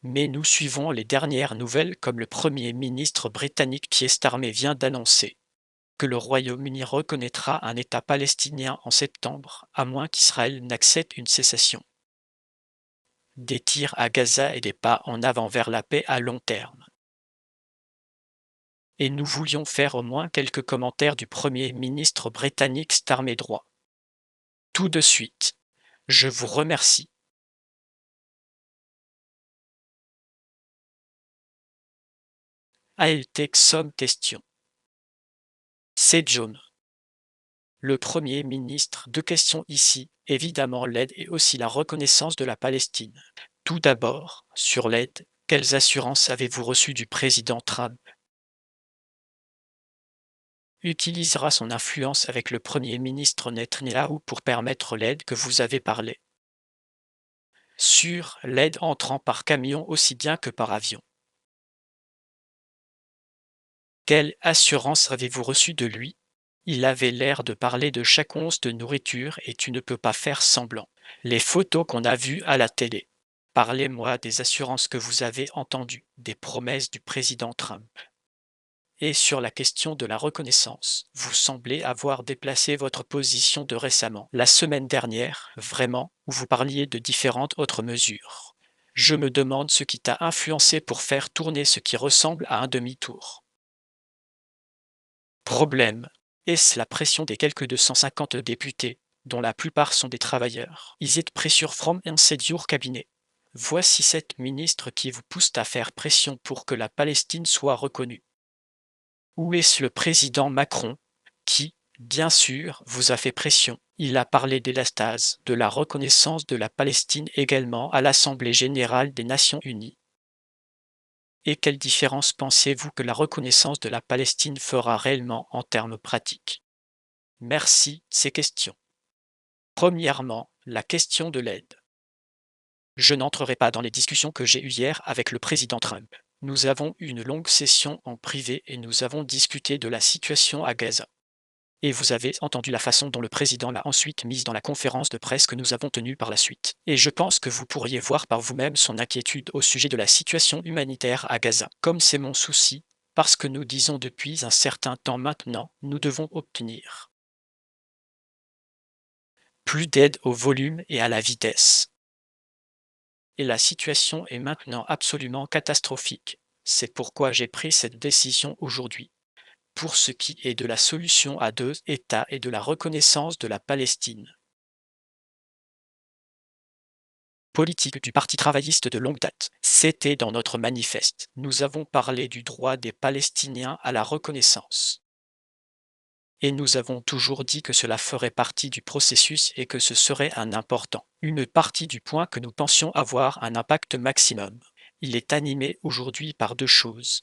Mais nous suivons les dernières nouvelles comme le Premier ministre britannique Keir Starmer vient d'annoncer que le Royaume-Uni reconnaîtra un État palestinien en septembre, à moins qu'Israël n'accepte une cessation des tirs à Gaza et des pas en avant vers la paix à long terme. Et nous voulions faire au moins quelques commentaires du Premier ministre britannique Starmer droit. Tout de suite. Je vous remercie. I'll take some questions. C'est John, le Premier ministre. Deux questions ici. Évidemment, l'aide et aussi la reconnaissance de la Palestine. Tout d'abord, sur l'aide, quelles assurances avez-vous reçues du président Trump? Utilisera son influence avec le Premier ministre Netanyahou pour permettre l'aide que vous avez parlé. Sur l'aide entrant par camion aussi bien que par avion. Quelle assurance avez-vous reçue de lui? Il avait l'air de parler de chaque once de nourriture et tu ne peux pas faire semblant. Les photos qu'on a vues à la télé. Parlez-moi des assurances que vous avez entendues, des promesses du président Trump. Et sur la question de la reconnaissance, vous semblez avoir déplacé votre position de récemment, la semaine dernière, vraiment, où vous parliez de différentes autres mesures. Je me demande ce qui t'a influencé pour faire tourner ce qui ressemble à un demi-tour. Problème. Est-ce la pression des quelques 250 députés, dont la plupart sont des travailleurs? Is it pressure from inside your cabinet? Voici 7 ministres qui vous poussent à faire pression pour que la Palestine soit reconnue. Ou est-ce le président Macron qui, bien sûr, vous a fait pression? Il a parlé d'élastase, de la reconnaissance de la Palestine également à l'Assemblée générale des Nations unies. Et quelle différence pensez-vous que la reconnaissance de la Palestine fera réellement en termes pratiques? Merci, ces questions. Premièrement, la question de l'aide. Je n'entrerai pas dans les discussions que j'ai eues hier avec le président Trump. Nous avons eu une longue session en privé et nous avons discuté de la situation à Gaza. Et vous avez entendu la façon dont le président l'a ensuite mise dans la conférence de presse que nous avons tenue par la suite. Et je pense que vous pourriez voir par vous-même son inquiétude au sujet de la situation humanitaire à Gaza. Comme c'est mon souci, parce que nous disons depuis un certain temps maintenant, nous devons obtenir plus d'aide au volume et à la vitesse. Et la situation est maintenant absolument catastrophique. C'est pourquoi j'ai pris cette décision aujourd'hui. Pour ce qui est de la solution à 2 États et de la reconnaissance de la Palestine. Politique du Parti travailliste de longue date. C'était dans notre manifeste. Nous avons parlé du droit des Palestiniens à la reconnaissance. Et nous avons toujours dit que cela ferait partie du processus et que ce serait un important. Une partie du point que nous pensions avoir un impact maximum. Il est animé aujourd'hui par 2 choses.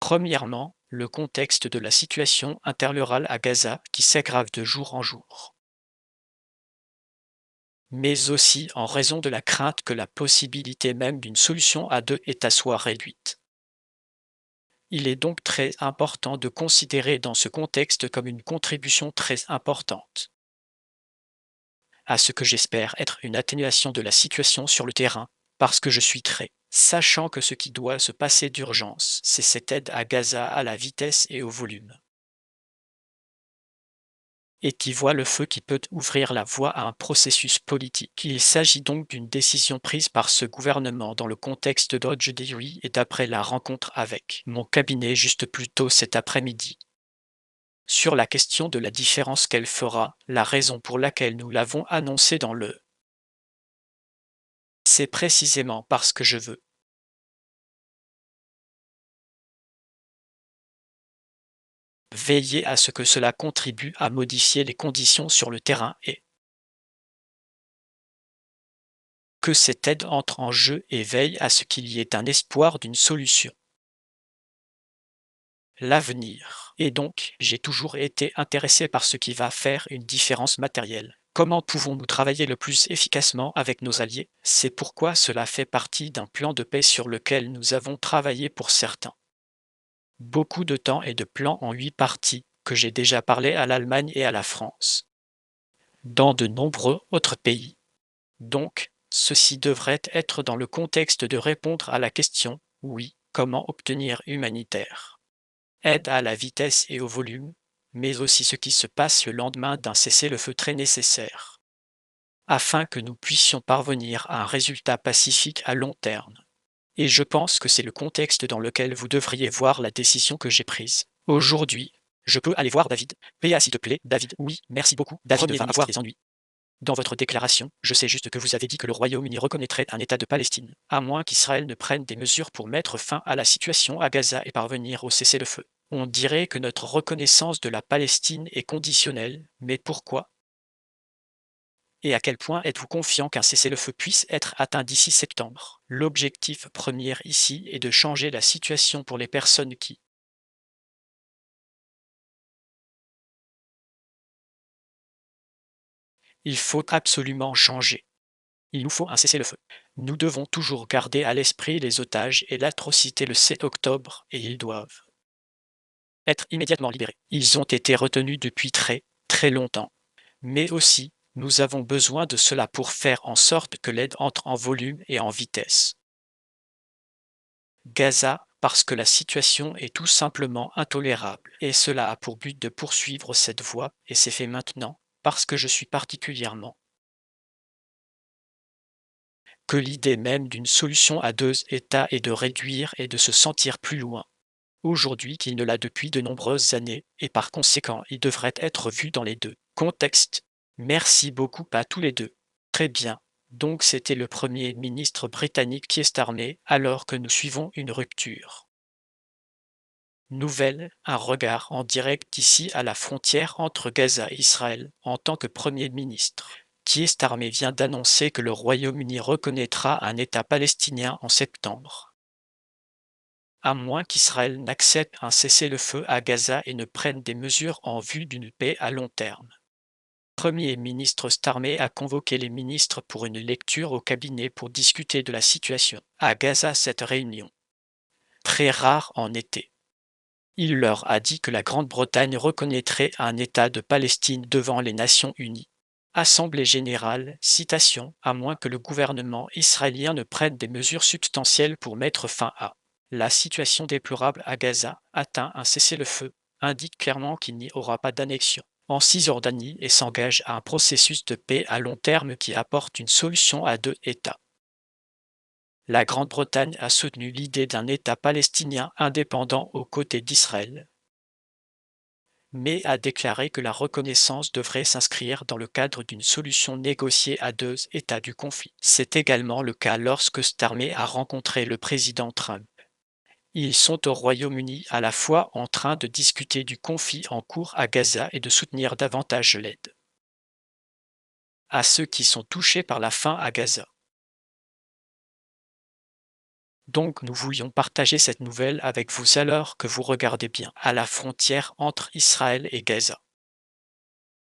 Premièrement, le contexte de la situation interrurale à Gaza qui s'aggrave de jour en jour. Mais aussi en raison de la crainte que la possibilité même d'une solution à 2 États soit réduite. Il est donc très important de considérer dans ce contexte comme une contribution très importante à ce que j'espère être une atténuation de la situation sur le terrain, parce que je suis très, sachant que ce qui doit se passer d'urgence, c'est cette aide à Gaza à la vitesse et au volume. Et qui voit le feu qui peut ouvrir la voie à un processus politique. Il s'agit donc d'une décision prise par ce gouvernement dans le contexte d'Odge Dewey et d'après la rencontre avec mon cabinet juste plus tôt cet après-midi. Sur la question de la différence qu'elle fera, la raison pour laquelle nous l'avons annoncé dans le c'est précisément parce que je veux veiller à ce que cela contribue à modifier les conditions sur le terrain et que cette aide entre en jeu et veille à ce qu'il y ait un espoir d'une solution. L'avenir. Et donc, j'ai toujours été intéressé par ce qui va faire une différence matérielle. Comment pouvons-nous travailler le plus efficacement avec nos alliés? C'est pourquoi cela fait partie d'un plan de paix sur lequel nous avons travaillé pour certains. Beaucoup de temps et de plans en 8 parties, que j'ai déjà parlé à l'Allemagne et à la France. Dans de nombreux autres pays. Donc, Ceci devrait être dans le contexte de répondre à la question « Oui, comment obtenir humanitaire ?» Aide à la vitesse et au volume, mais aussi ce qui se passe le lendemain d'un cessez-le-feu très nécessaire, afin que nous puissions parvenir à un résultat pacifique à long terme. Et je pense que c'est le contexte dans lequel vous devriez voir la décision que j'ai prise. Aujourd'hui, je peux aller voir David. PA s'il te plaît, David. Oui, merci beaucoup. David va avoir des ennuis. Dans votre déclaration, je sais juste que vous avez dit que le Royaume-Uni reconnaîtrait un État de Palestine, à moins qu'Israël ne prenne des mesures pour mettre fin à la situation à Gaza et parvenir au cessez-le-feu. On dirait que notre reconnaissance de la Palestine est conditionnelle, mais pourquoi? Et à quel point êtes-vous confiant qu'un cessez-le-feu puisse être atteint d'ici septembre? L'objectif premier ici est de changer la situation pour les personnes qui, il faut absolument changer. Il nous faut un cessez-le-feu. Nous devons toujours garder à l'esprit les otages et l'atrocité le 7 octobre et ils doivent être immédiatement libérés. Ils ont été retenus depuis très, très longtemps. Mais aussi, nous avons besoin de cela pour faire en sorte que l'aide entre en volume et en vitesse. Gaza, parce que la situation est tout simplement intolérable, et cela a pour but de poursuivre cette voie, et c'est fait maintenant, parce que je suis particulièrement que l'idée même d'une solution à deux États est de réduire et de se sentir plus loin aujourd'hui qu'il ne l'a depuis de nombreuses années, et par conséquent il devrait être vu dans les deux contextes. Merci beaucoup à tous les deux. Très bien. Donc c'était le Premier ministre britannique Keir Starmer alors que nous suivons une rupture. Nouvelle, un regard en direct ici à la frontière entre Gaza et Israël en tant que Premier ministre. Keir Starmer vient d'annoncer que le Royaume-Uni reconnaîtra un État palestinien en septembre, à moins qu'Israël n'accepte un cessez-le-feu à Gaza et ne prenne des mesures en vue d'une paix à long terme. Premier ministre Starmer a convoqué les ministres pour une lecture au cabinet pour discuter de la situation à Gaza. Cette réunion, très rare en été, il leur a dit que la Grande-Bretagne reconnaîtrait un État de Palestine devant les Nations unies. Assemblée générale, citation, à moins que le gouvernement israélien ne prenne des mesures substantielles pour mettre fin à la situation déplorable à Gaza, atteint un cessez-le-feu, indique clairement qu'il n'y aura pas d'annexion en Cisjordanie et s'engage à un processus de paix à long terme qui apporte une solution à deux États. La Grande-Bretagne a soutenu l'idée d'un État palestinien indépendant aux côtés d'Israël, mais a déclaré que la reconnaissance devrait s'inscrire dans le cadre d'une solution négociée à deux États du conflit. C'est également le cas lorsque Starmer a rencontré le président Trump. Ils sont au Royaume-Uni à la fois en train de discuter du conflit en cours à Gaza et de soutenir davantage l'aide à ceux qui sont touchés par la faim à Gaza. Donc nous voulions partager cette nouvelle avec vous alors que vous regardez bien à la frontière entre Israël et Gaza.